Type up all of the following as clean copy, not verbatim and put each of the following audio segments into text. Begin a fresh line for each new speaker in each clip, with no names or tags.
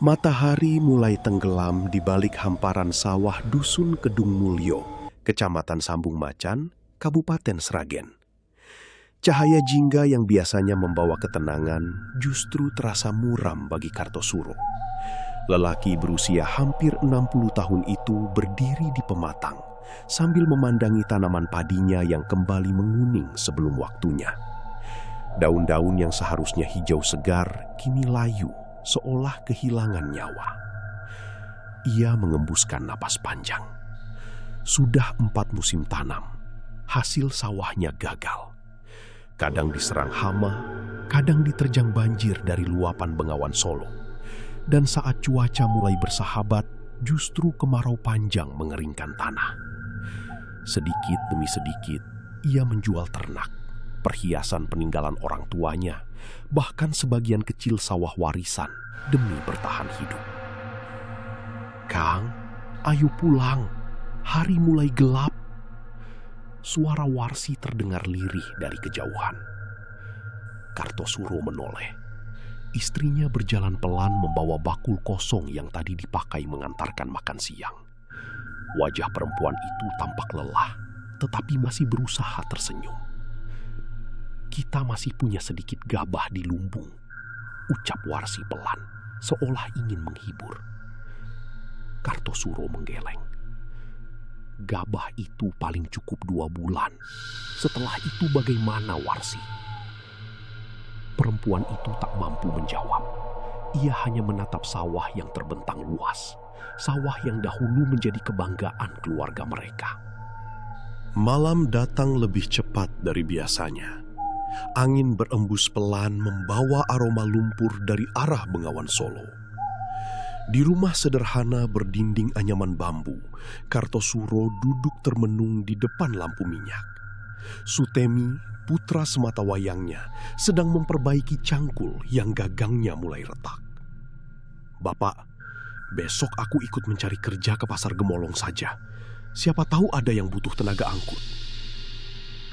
Matahari mulai tenggelam di balik hamparan sawah Dusun Kedung Mulyo, Kecamatan Sambung Macan, Kabupaten Sragen. Cahaya jingga yang biasanya membawa ketenangan justru terasa muram bagi Kartosuro. Lelaki berusia hampir 60 tahun itu berdiri di pematang sambil memandangi tanaman padinya yang kembali menguning sebelum waktunya. Daun-daun yang seharusnya hijau segar kini layu seolah kehilangan nyawa. Ia mengembuskan napas panjang. Sudah 4 musim tanam, hasil sawahnya gagal. Kadang diserang hama, kadang diterjang banjir dari luapan Bengawan Solo. Dan saat cuaca mulai bersahabat, justru kemarau panjang mengeringkan tanah. Sedikit demi sedikit, ia menjual ternak, perhiasan peninggalan orang tuanya, bahkan sebagian kecil sawah warisan demi bertahan hidup. "Kang, ayo pulang, hari mulai gelap." Suara Warsi terdengar lirih dari kejauhan. Kartosuro menoleh. Istrinya berjalan pelan membawa bakul kosong yang tadi dipakai mengantarkan makan siang. Wajah perempuan itu tampak lelah, tetapi masih berusaha tersenyum. "Kita masih punya sedikit gabah di lumbung," ucap Warsi pelan, seolah ingin menghibur. Kartosuro menggeleng. "Gabah itu paling cukup 2 bulan. Setelah itu bagaimana, Warsi?" Perempuan itu tak mampu menjawab. Ia hanya menatap sawah yang terbentang luas. Sawah yang dahulu menjadi kebanggaan keluarga mereka. Malam datang lebih cepat dari biasanya. Angin berembus pelan membawa aroma lumpur dari arah Bengawan Solo. Di rumah sederhana berdinding anyaman bambu, Kartosuro duduk termenung di depan lampu minyak. Sutemi, putra sematawayangnya, sedang memperbaiki cangkul yang gagangnya mulai retak. "Bapak, besok aku ikut mencari kerja ke Pasar Gemolong saja. Siapa tahu ada yang butuh tenaga angkut."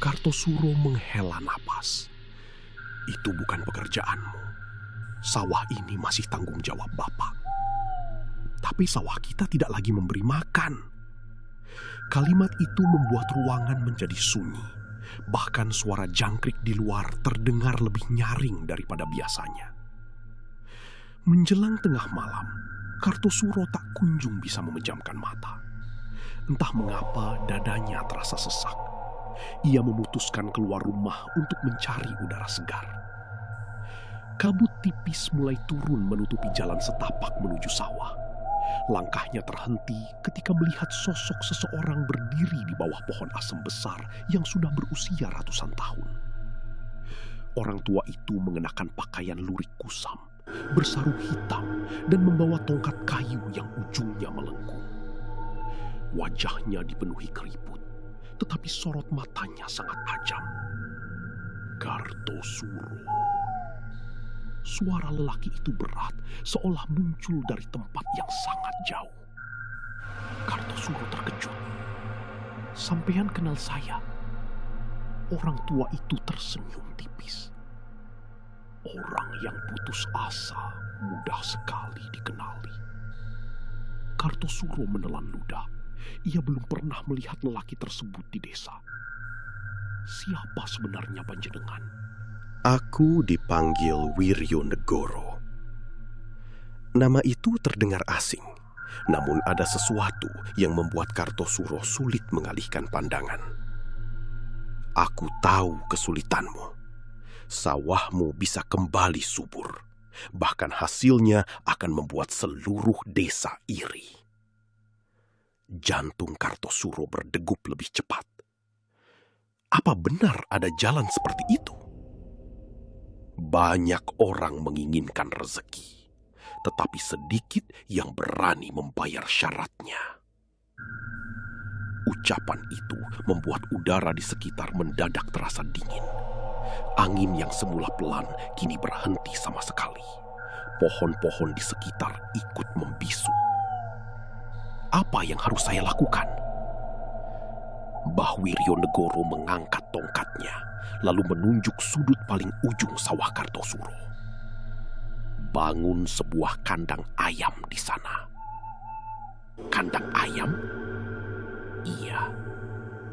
Kartosuro menghela napas. "Itu bukan pekerjaanmu. Sawah ini masih tanggung jawab Bapak." "Tapi sawah kita tidak lagi memberi makan." Kalimat itu membuat ruangan menjadi sunyi. Bahkan suara jangkrik di luar terdengar lebih nyaring daripada biasanya. Menjelang tengah malam, Kartosuro tak kunjung bisa memejamkan mata. Entah mengapa dadanya terasa sesak. Ia memutuskan keluar rumah untuk mencari udara segar. Kabut tipis mulai turun menutupi jalan setapak menuju sawah. Langkahnya terhenti ketika melihat sosok seseorang berdiri di bawah pohon asem besar yang sudah berusia ratusan tahun. Orang tua itu mengenakan pakaian lurik kusam, bersarung hitam, dan membawa tongkat kayu yang ujungnya melengkung. Wajahnya dipenuhi keriput, tetapi sorot matanya sangat tajam. "Kartosuro." Suara lelaki itu berat, seolah muncul dari tempat yang sangat jauh. Kartosuro terkejut. "Sampean kenal saya?" Orang tua itu tersenyum tipis. "Orang yang putus asa mudah sekali dikenali." Kartosuro menelan ludah. Ia belum pernah melihat lelaki tersebut di desa. "Siapa sebenarnya panjenengan?" "Aku dipanggil Wiryonegoro." Nama itu terdengar asing, namun ada sesuatu yang membuat Kartosuro sulit mengalihkan pandangan. "Aku tahu kesulitanmu. Sawahmu bisa kembali subur. Bahkan hasilnya akan membuat seluruh desa iri." Jantung Kartosuro berdegup lebih cepat. Apa benar ada jalan seperti itu? Banyak orang menginginkan rezeki, tetapi sedikit yang berani membayar syaratnya. Ucapan itu membuat udara di sekitar mendadak terasa dingin. Angin yang semula pelan kini berhenti sama sekali. Pohon-pohon di sekitar ikut membisu. Apa yang harus saya lakukan? Mbah Wiryonegoro mengangkat tongkatnya, lalu menunjuk sudut paling ujung sawah Kartosuro. membangun sebuah kandang ayam di sana. Kandang ayam? Iya.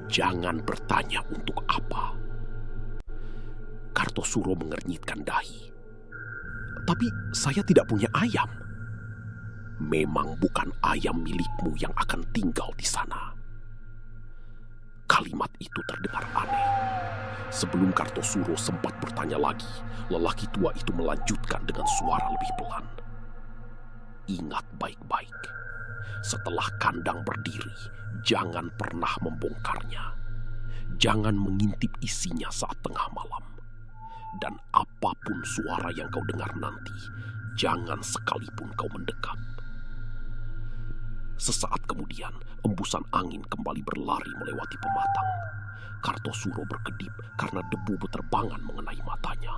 Jangan bertanya untuk apa. Kartosuro mengernyitkan dahi. Tapi saya tidak punya ayam. Memang bukan ayam milikmu yang akan tinggal di sana. Kalimat itu terdengar aneh. Sebelum Kartosuro sempat bertanya lagi, lelaki tua itu melanjutkan dengan suara lebih pelan. Ingat baik-baik. Setelah kandang berdiri, jangan pernah membongkarnya. Jangan mengintip isinya saat tengah malam. Dan apapun suara yang kau dengar nanti, jangan sekalipun kau mendekat. Sesaat kemudian, embusan angin kembali berlari melewati pematang. Kartosuro berkedip karena debu beterbangan mengenai matanya.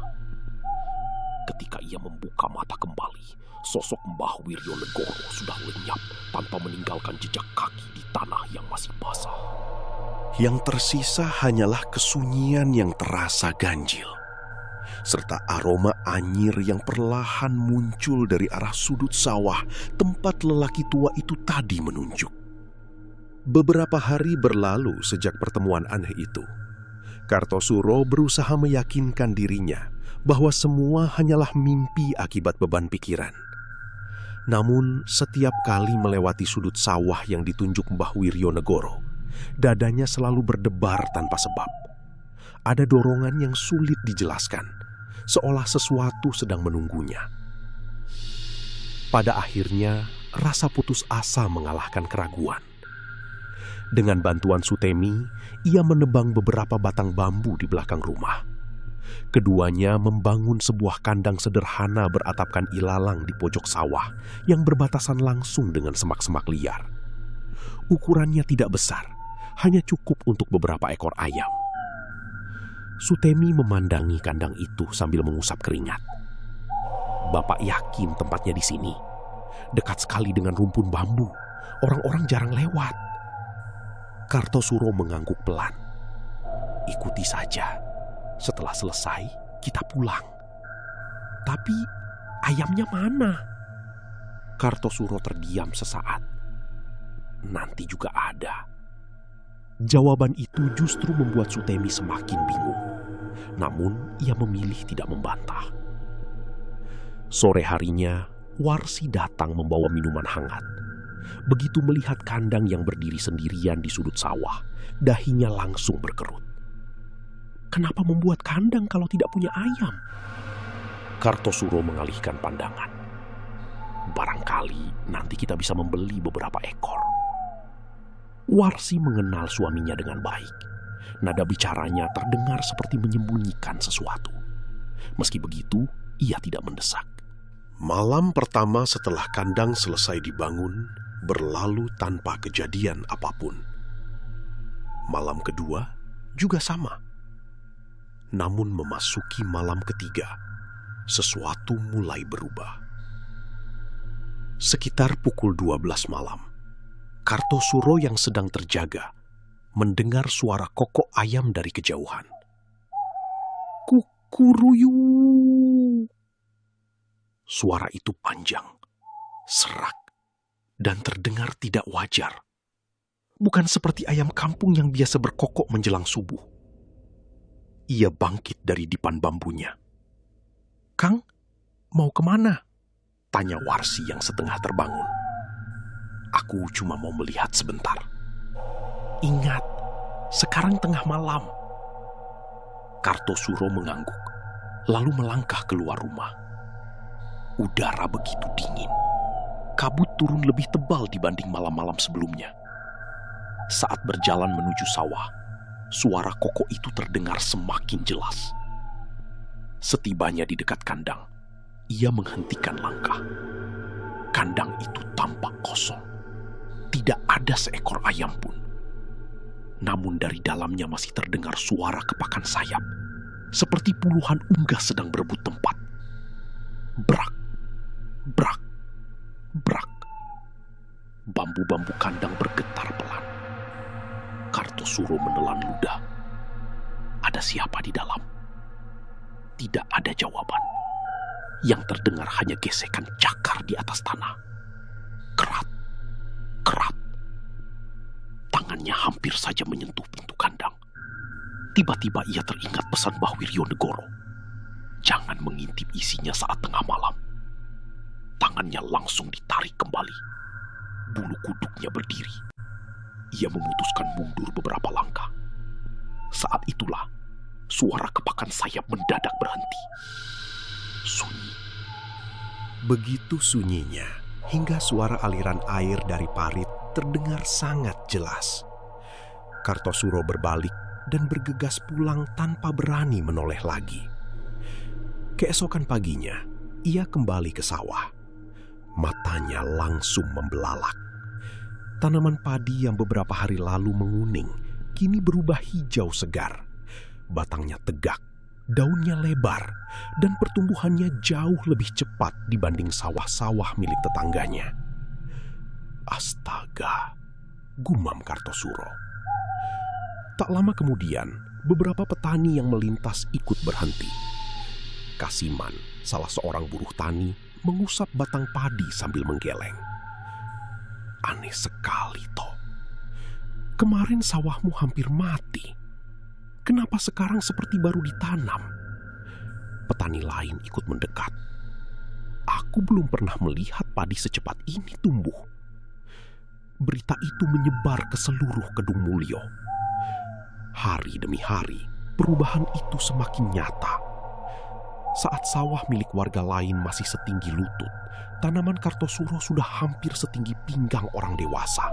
Ketika ia membuka mata kembali, sosok Mbah Wiryonegoro sudah lenyap tanpa meninggalkan jejak kaki di tanah yang masih basah. Yang tersisa hanyalah kesunyian yang terasa ganjil, serta aroma anyir yang perlahan muncul dari arah sudut sawah tempat lelaki tua itu tadi menunjuk. Beberapa hari berlalu sejak pertemuan aneh itu. Kartosuro berusaha meyakinkan dirinya bahwa semua hanyalah mimpi akibat beban pikiran. Namun setiap kali melewati sudut sawah yang ditunjuk Mbah Wiryonegoro, dadanya selalu berdebar tanpa sebab. Ada dorongan yang sulit dijelaskan, seolah sesuatu sedang menunggunya. Pada akhirnya, rasa putus asa mengalahkan keraguan. Dengan bantuan Sutemi, ia menebang beberapa batang bambu di belakang rumah. Keduanya membangun sebuah kandang sederhana beratapkan ilalang di pojok sawah yang berbatasan langsung dengan semak-semak liar. Ukurannya tidak besar, hanya cukup untuk beberapa ekor ayam. Sutemi memandangi kandang itu sambil mengusap keringat. Bapak yakin tempatnya di sini. Dekat sekali dengan rumpun bambu. Orang-orang jarang lewat. Kartosuro mengangguk pelan. Ikuti saja. Setelah selesai, kita pulang. Tapi ayamnya mana? Kartosuro terdiam sesaat. Nanti juga ada. Jawaban itu justru membuat Sutemi semakin bingung. Namun ia memilih tidak membantah. Sore harinya, Warsi datang membawa minuman hangat. Begitu melihat kandang yang berdiri sendirian di sudut sawah, dahinya langsung berkerut. Kenapa membuat kandang kalau tidak punya ayam? Kartosuro mengalihkan pandangan. Barangkali nanti kita bisa membeli beberapa ekor. Warsi mengenal suaminya dengan baik. Nada bicaranya terdengar seperti menyembunyikan sesuatu. Meski begitu, ia tidak mendesak. Malam pertama setelah kandang selesai dibangun, berlalu tanpa kejadian apapun. Malam kedua juga sama. Namun memasuki malam ketiga, sesuatu mulai berubah. Sekitar pukul 12 malam, Kartosuro yang sedang terjaga mendengar suara kokok ayam dari kejauhan. Kukuruyu. Suara itu panjang, serak, dan terdengar tidak wajar. Bukan seperti ayam kampung yang biasa berkokok menjelang subuh. Ia bangkit dari dipan bambunya. Kang, mau kemana? Tanya Warsi yang setengah terbangun. Aku cuma mau melihat sebentar. Ingat, sekarang tengah malam. Kartosuro mengangguk, lalu melangkah keluar rumah. Udara begitu dingin. Kabut turun lebih tebal dibanding malam-malam sebelumnya. Saat berjalan menuju sawah, suara kokok itu terdengar semakin jelas. Setibanya di dekat kandang, ia menghentikan langkah. Kandang itu tampak kosong. Tidak ada seekor ayam pun. Namun dari dalamnya masih terdengar suara kepakan sayap, seperti puluhan unggas sedang berebut tempat. Brak, brak, brak. Bambu-bambu kandang bergetar pelan. Kartosuro menelan ludah. Ada siapa di dalam? Tidak ada jawaban. Yang terdengar hanya gesekan cakar di atas tanah. Kerat, kerat. Tangannya hampir saja menyentuh pintu kandang. Tiba-tiba ia teringat pesan Mbah Wiryonegoro. Jangan mengintip isinya saat tengah malam. Tangannya langsung ditarik kembali. Bulu kuduknya berdiri. Ia memutuskan mundur beberapa langkah. Saat itulah suara kepakan sayap mendadak berhenti. Sunyi. Begitu sunyinya, hingga suara aliran air dari parit terdengar sangat jelas. Kartosuro berbalik dan bergegas pulang tanpa berani menoleh lagi. Keesokan paginya, ia kembali ke sawah. Matanya langsung membelalak. Tanaman padi yang beberapa hari lalu menguning, kini berubah hijau segar. Batangnya tegak, daunnya lebar, dan pertumbuhannya jauh lebih cepat dibanding sawah-sawah milik tetangganya. Astaga, gumam Kartosuro. Tak lama kemudian, beberapa petani yang melintas ikut berhenti. Kasiman, salah seorang buruh tani, mengusap batang padi sambil menggeleng. Aneh sekali, Toh. Kemarin sawahmu hampir mati. Kenapa sekarang seperti baru ditanam? Petani lain ikut mendekat. Aku belum pernah melihat padi secepat ini tumbuh. Berita itu menyebar ke seluruh Kedung Mulyo. Hari demi hari, perubahan itu semakin nyata. Saat sawah milik warga lain masih setinggi lutut, tanaman Kartosuro sudah hampir setinggi pinggang orang dewasa.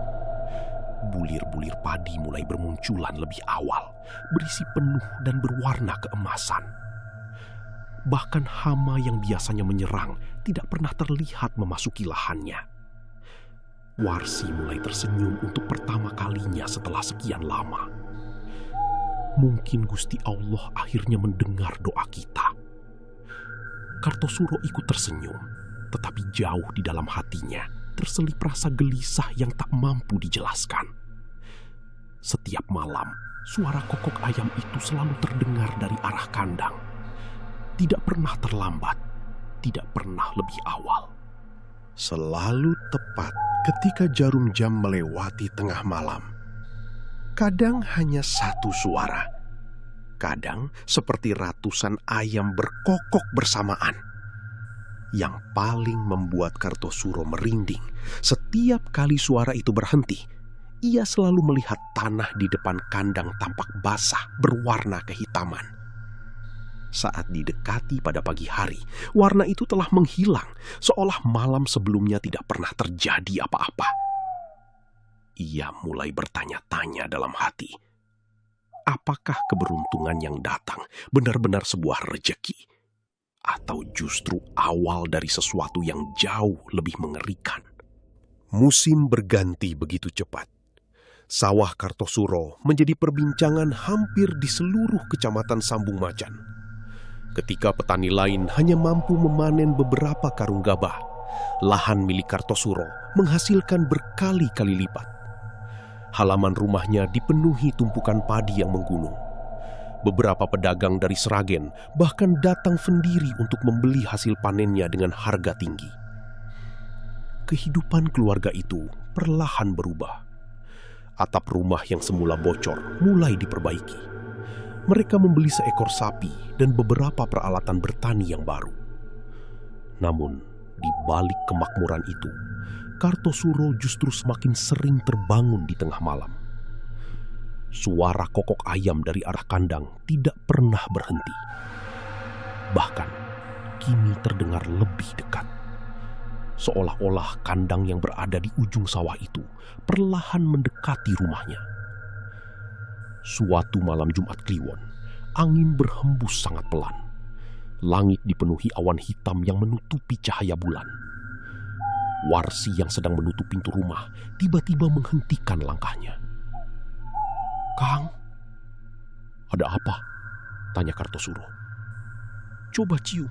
Bulir-bulir padi mulai bermunculan lebih awal, berisi penuh dan berwarna keemasan. Bahkan hama yang biasanya menyerang tidak pernah terlihat memasuki lahannya. Warsi mulai tersenyum untuk pertama kalinya setelah sekian lama. Mungkin Gusti Allah akhirnya mendengar doa kita. Kartosuro ikut tersenyum, tetapi jauh di dalam hatinya terselip rasa gelisah yang tak mampu dijelaskan. Setiap malam, suara kokok ayam itu selalu terdengar dari arah kandang. Tidak pernah terlambat, tidak pernah lebih awal. Selalu tepat ketika jarum jam melewati tengah malam. Kadang hanya satu suara. Kadang seperti ratusan ayam berkokok bersamaan. Yang paling membuat Kartosuro merinding, setiap kali suara itu berhenti, ia selalu melihat tanah di depan kandang tampak basah berwarna kehitaman. Saat didekati pada pagi hari, warna itu telah menghilang, seolah malam sebelumnya tidak pernah terjadi apa-apa. Ia mulai bertanya-tanya dalam hati. Apakah keberuntungan yang datang benar-benar sebuah rejeki? Atau justru awal dari sesuatu yang jauh lebih mengerikan? Musim berganti begitu cepat. Sawah Kartosuro menjadi perbincangan hampir di seluruh kecamatan Sambung Macan. Ketika petani lain hanya mampu memanen beberapa karung gabah, lahan milik Kartosuro menghasilkan berkali-kali lipat. Halaman rumahnya dipenuhi tumpukan padi yang menggunung. Beberapa pedagang dari Sragen bahkan datang sendiri untuk membeli hasil panennya dengan harga tinggi. Kehidupan keluarga itu perlahan berubah. Atap rumah yang semula bocor mulai diperbaiki. Mereka membeli seekor sapi dan beberapa peralatan bertani yang baru. Namun, di balik kemakmuran itu, Kartosuro justru semakin sering terbangun di tengah malam. Suara kokok ayam dari arah kandang tidak pernah berhenti. Bahkan, kini terdengar lebih dekat. Seolah-olah kandang yang berada di ujung sawah itu perlahan mendekati rumahnya. Suatu malam Jumat Kliwon, angin berhembus sangat pelan. Langit dipenuhi awan hitam yang menutupi cahaya bulan. Warsi yang sedang menutup pintu rumah tiba-tiba menghentikan langkahnya. "Kang, ada apa?" tanya Kartosuro. "Coba cium."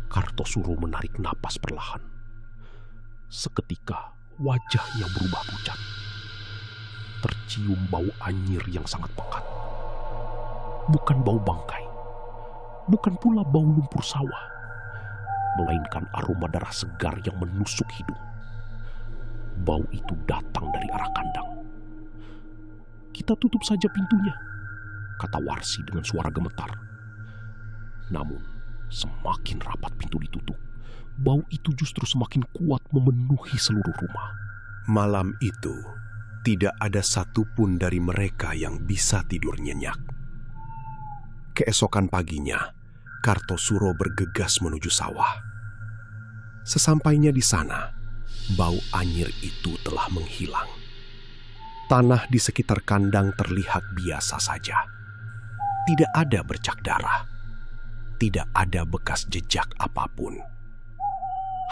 Kartosuro menarik napas perlahan. Seketika wajahnya berubah pucat. Tercium bau anyir yang sangat pekat. Bukan bau bangkai, bukan pula bau lumpur sawah,
melainkan aroma darah segar yang menusuk hidung. Bau itu datang dari arah kandang. "Kita tutup saja pintunya," kata Warsi dengan suara gemetar. Namun, semakin rapat pintu ditutup, bau itu justru semakin kuat memenuhi seluruh rumah.
Malam itu, tidak ada satupun dari mereka yang bisa tidur nyenyak. Keesokan paginya, Kartosuro bergegas menuju sawah. Sesampainya di sana, bau anyir itu telah menghilang. Tanah di sekitar kandang terlihat biasa saja. Tidak ada bercak darah. Tidak ada bekas jejak apapun.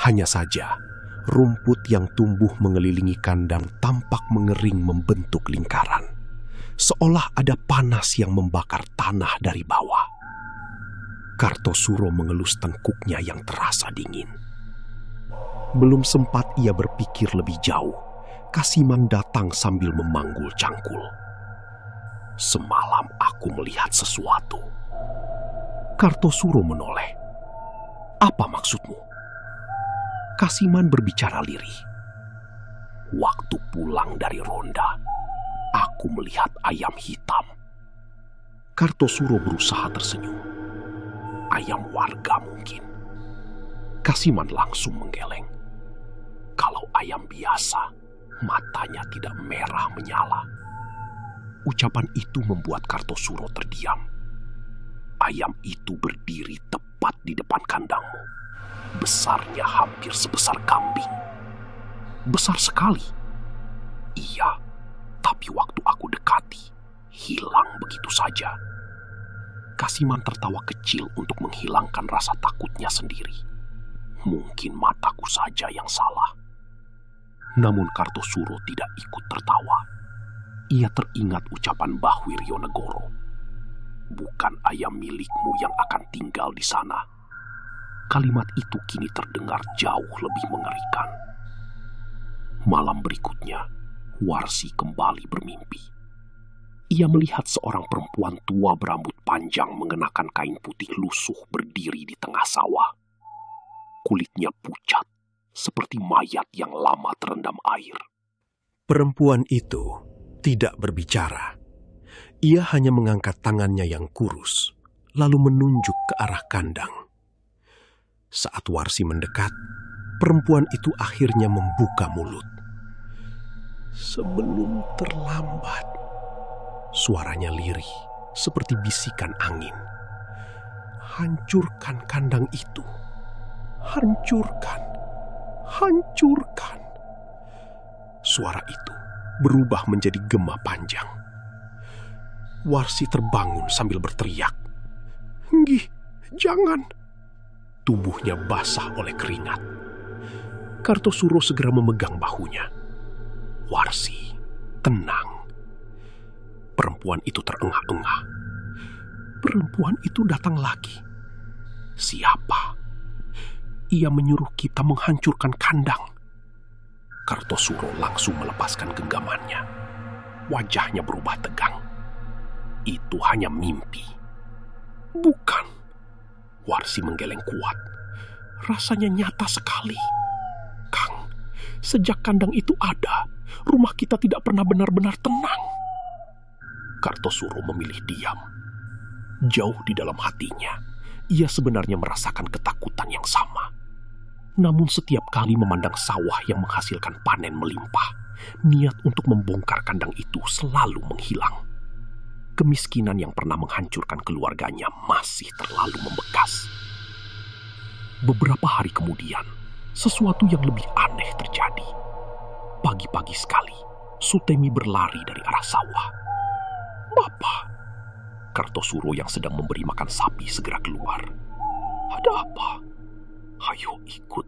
Hanya saja, rumput yang tumbuh mengelilingi kandang tampak mengering membentuk lingkaran. Seolah ada panas yang membakar tanah dari bawah. Kartosuro mengelus tengkuknya yang terasa dingin. Belum sempat ia berpikir lebih jauh, Kasiman datang sambil memanggul cangkul. "Semalam aku melihat sesuatu." Kartosuro menoleh. "Apa maksudmu?" Kasiman berbicara lirih. "Waktu pulang dari ronda, aku melihat ayam hitam." Kartosuro berusaha tersenyum. "Ayam warga mungkin." Kasiman langsung menggeleng. "Kalau ayam biasa, matanya tidak merah menyala." Ucapan itu membuat Kartosuro terdiam. "Ayam itu berdiri tepat di depan kandangmu. Besarnya hampir sebesar kambing." "Besar sekali." "Iya, tapi waktu aku dekati, hilang begitu saja." Kasiman tertawa kecil untuk menghilangkan rasa takutnya sendiri. "Mungkin mataku saja yang salah." Namun Kartosuro tidak ikut tertawa. Ia teringat ucapan Mbah Wiryonegoro. "Bukan ayam milikmu yang akan tinggal di sana." Kalimat itu kini terdengar jauh lebih mengerikan. Malam berikutnya, Warsi kembali bermimpi. Ia melihat seorang perempuan tua berambut panjang mengenakan kain putih lusuh berdiri di tengah sawah. Kulitnya pucat, seperti mayat yang lama terendam air. Perempuan itu tidak berbicara. Ia hanya mengangkat tangannya yang kurus, lalu menunjuk ke arah kandang. Saat Warsi mendekat, perempuan itu akhirnya membuka mulut. "Sebelum terlambat," suaranya lirih, seperti bisikan angin. "Hancurkan kandang itu. Hancurkan. Hancurkan." Suara itu berubah menjadi gema panjang. Warsi terbangun sambil berteriak. "Nggih, jangan." Tubuhnya basah oleh keringat. Kartosuro segera memegang bahunya. "Warsi, tenang." Perempuan itu terengah-engah. Perempuan itu datang lagi. "Siapa?" "Ia menyuruh kita menghancurkan kandang." Kartosuro langsung melepaskan genggamannya. Wajahnya berubah tegang. "Itu hanya mimpi." "Bukan." Warsi menggeleng kuat. "Rasanya nyata sekali. Kang, sejak kandang itu ada, rumah kita tidak pernah benar-benar tenang." Kartosuro memilih diam. Jauh di dalam hatinya, ia sebenarnya merasakan ketakutan yang sama. Namun setiap kali memandang sawah yang menghasilkan panen melimpah, niat untuk membongkar kandang itu selalu menghilang. Kemiskinan yang pernah menghancurkan keluarganya masih terlalu membekas. Beberapa hari kemudian, sesuatu yang lebih aneh terjadi. Pagi-pagi sekali, Sutemi berlari dari arah sawah. "Bapak!" Kartosuro yang sedang memberi makan sapi segera keluar. "Ada apa?" "Ayo ikut."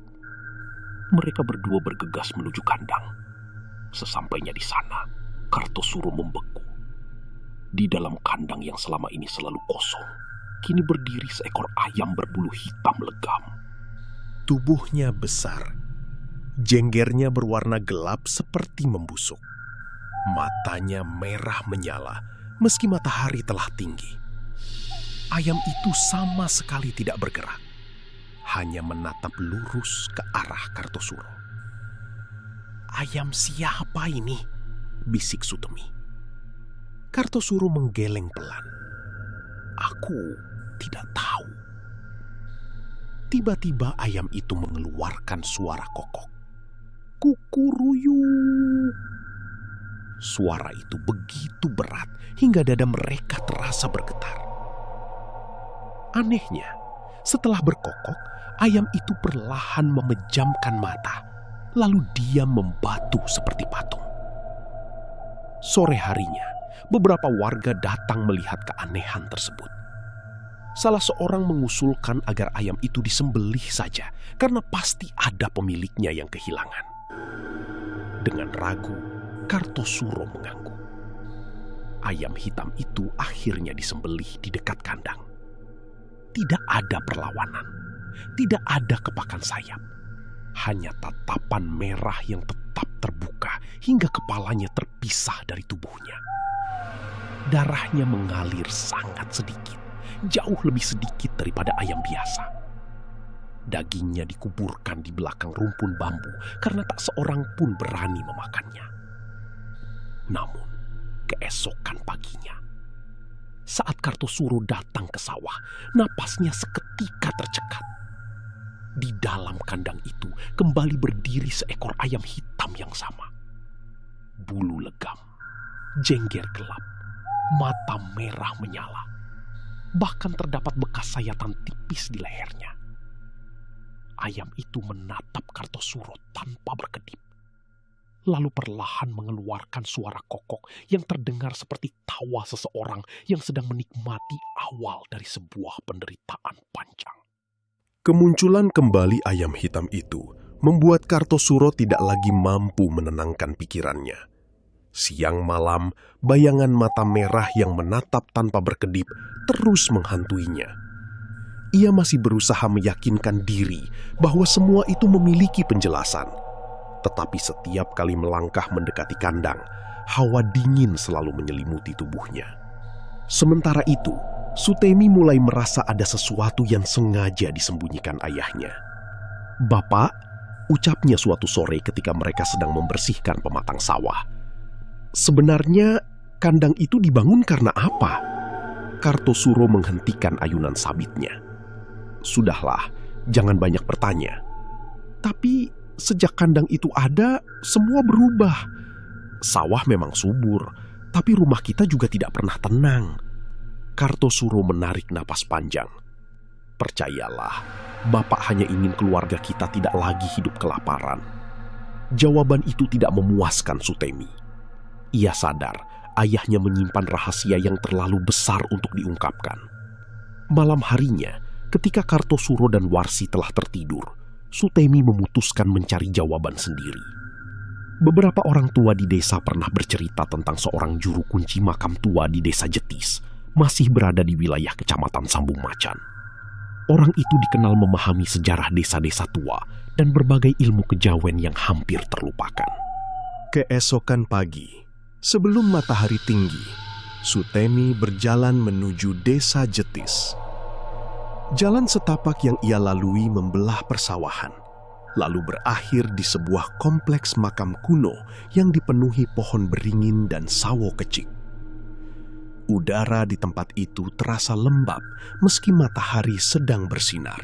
Mereka berdua bergegas menuju kandang. Sesampainya di sana, Kartosuro membeku. Di dalam kandang yang selama ini selalu kosong, kini berdiri seekor ayam berbulu hitam legam. Tubuhnya besar. Jenggernya berwarna gelap seperti membusuk. Matanya merah menyala meski matahari telah tinggi. Ayam itu sama sekali tidak bergerak. hanya menatap lurus ke arah Kartosuro. "Ayam siapa ini?" bisik Sutemi. Kartosuro menggeleng pelan. "Aku tidak tahu." Tiba-tiba ayam itu mengeluarkan suara kokok. "Kukuruyu!" Suara itu begitu berat hingga dada mereka terasa bergetar. Anehnya, setelah berkokok, ayam itu perlahan memejamkan mata, lalu diam membatu seperti patung. Sore harinya, beberapa warga datang melihat keanehan tersebut. Salah seorang mengusulkan agar ayam itu disembelih saja, karena pasti ada pemiliknya yang kehilangan. Dengan ragu, Kartosuro mengangguk. Ayam hitam itu akhirnya disembelih di dekat kandang. Tidak ada perlawanan, tidak ada kepakan sayap. Hanya tatapan merah yang tetap terbuka hingga kepalanya terpisah dari tubuhnya. Darahnya mengalir sangat sedikit, jauh lebih sedikit daripada ayam biasa. Dagingnya dikuburkan di belakang rumpun bambu karena tak seorang pun berani memakannya. Namun, keesokan paginya, saat Kartosuro datang ke sawah, napasnya seketika tercekat. Di dalam kandang itu kembali berdiri seekor ayam hitam yang sama. Bulu legam, jengger gelap, mata merah menyala. Bahkan terdapat bekas sayatan tipis di lehernya. Ayam itu menatap Kartosuro tanpa berkedip. Lalu perlahan mengeluarkan suara kokok yang terdengar seperti tawa seseorang yang sedang menikmati awal dari sebuah penderitaan panjang. Kemunculan kembali ayam hitam itu membuat Kartosuro tidak lagi mampu menenangkan pikirannya. Siang malam, bayangan mata merah yang menatap tanpa berkedip terus menghantuinya. Ia masih berusaha meyakinkan diri bahwa semua itu memiliki penjelasan. Tetapi setiap kali melangkah mendekati kandang, hawa dingin selalu menyelimuti tubuhnya. Sementara itu, Sutemi mulai merasa ada sesuatu yang sengaja disembunyikan ayahnya. "Bapak," ucapnya suatu sore ketika mereka sedang membersihkan pematang sawah. "Sebenarnya kandang itu dibangun karena apa?" Kartosuro menghentikan ayunan sabitnya. "Sudahlah, jangan banyak bertanya. Tapi sejak kandang itu ada, semua berubah. Sawah memang subur, tapi rumah kita juga tidak pernah tenang." Kartosuro menarik napas panjang. "Percayalah, Bapak hanya ingin keluarga kita tidak lagi hidup kelaparan." Jawaban itu tidak memuaskan Sutemi. Ia sadar ayahnya menyimpan rahasia yang terlalu besar untuk diungkapkan. Malam harinya, ketika Kartosuro dan Warsi telah tertidur, Sutemi memutuskan mencari jawaban sendiri. Beberapa orang tua di desa pernah bercerita tentang seorang juru kunci makam tua di desa Jetis, masih berada di wilayah kecamatan Sambung Macan. Orang itu dikenal memahami sejarah desa-desa tua dan berbagai ilmu kejawen yang hampir terlupakan. Keesokan pagi, sebelum matahari tinggi, Sutemi berjalan menuju desa Jetis. Jalan setapak yang ia lalui membelah persawahan, lalu berakhir di sebuah kompleks makam kuno yang dipenuhi pohon beringin dan sawo kecik. Udara di tempat itu terasa lembab meski matahari sedang bersinar.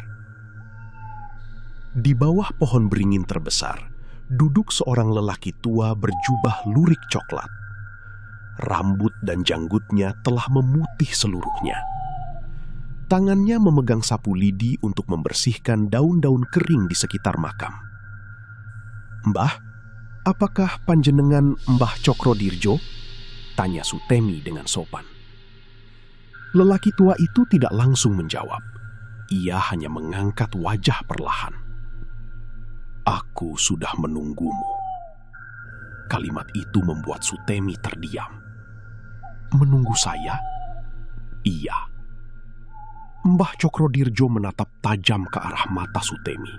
Di bawah pohon beringin terbesar, duduk seorang lelaki tua berjubah lurik coklat. Rambut dan janggutnya telah memutih seluruhnya. Tangannya memegang sapu lidi untuk membersihkan daun-daun kering di sekitar makam. "Mbah, apakah panjenengan Mbah Cokrodirjo?" tanya Sutemi dengan sopan. Lelaki tua itu tidak langsung menjawab. Ia hanya mengangkat wajah perlahan. "Aku sudah menunggumu." Kalimat itu membuat Sutemi terdiam. "Menunggu saya?" "Iya." Mbah Cokrodirjo menatap tajam ke arah mata Sutemi.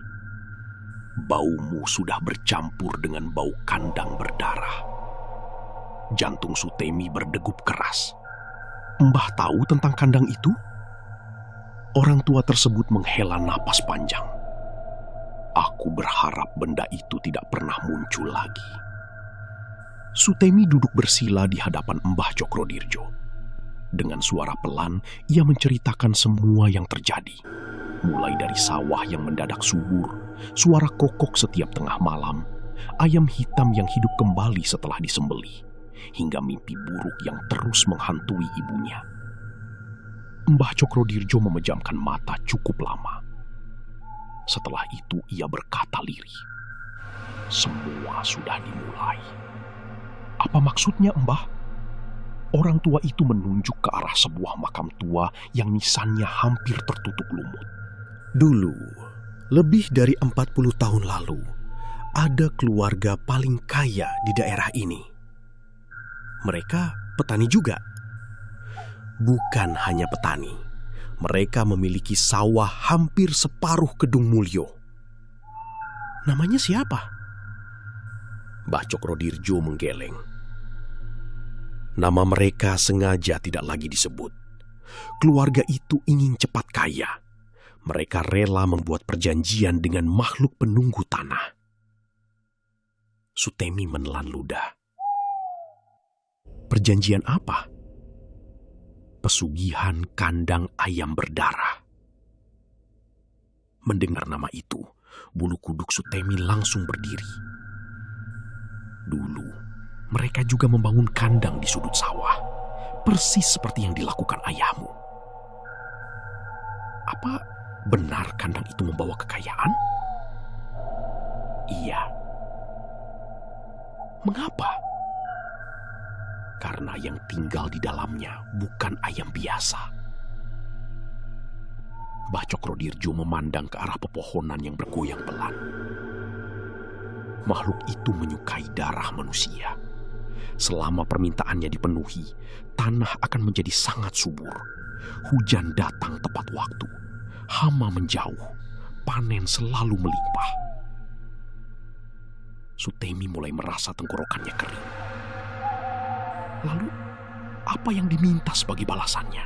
"Baumu sudah bercampur dengan bau kandang berdarah." Jantung Sutemi berdegup keras. "Mbah tahu tentang kandang itu?" Orang tua tersebut menghela napas panjang.
Aku berharap benda itu tidak pernah muncul lagi. Sutemi duduk bersila di hadapan Mbah Cokrodirjo. Dengan suara pelan, ia menceritakan semua yang terjadi. Mulai dari sawah yang mendadak subur, suara kokok setiap tengah malam, ayam hitam yang hidup kembali setelah disembelih, hingga mimpi buruk yang terus menghantui ibunya. Mbah Cokrodirjo memejamkan mata cukup lama. Setelah itu ia berkata lirih, "Semua sudah dimulai." "Apa maksudnya, Mbah?" Orang tua itu menunjuk ke arah sebuah makam tua yang nisannya hampir tertutup lumut.
Dulu, lebih dari 40 tahun lalu, ada keluarga paling kaya di daerah ini. Mereka petani juga. Bukan hanya petani, mereka memiliki sawah hampir separuh Kedung Mulyo. Namanya siapa? Mbah Cokrodirjo menggeleng. Nama mereka sengaja tidak lagi disebut. Keluarga itu ingin cepat kaya. Mereka rela membuat perjanjian dengan makhluk penunggu tanah. Sutemi menelan ludah. Perjanjian apa? Pesugihan kandang ayam berdarah. Mendengar nama itu, bulu kuduk Sutemi langsung berdiri. Dulu, mereka juga membangun kandang di sudut sawah, persis seperti yang dilakukan ayahmu. Apa benar kandang itu membawa kekayaan? Iya. Mengapa? Karena yang tinggal di dalamnya bukan ayam biasa. Mbah Cokrodirjo memandang ke arah pepohonan yang bergoyang pelan. Makhluk itu menyukai darah manusia. Selama permintaannya dipenuhi, tanah akan menjadi sangat subur. Hujan datang tepat waktu. Hama menjauh. Panen selalu melimpah. Sutemi mulai merasa tenggorokannya kering. Lalu, apa yang diminta sebagai balasannya?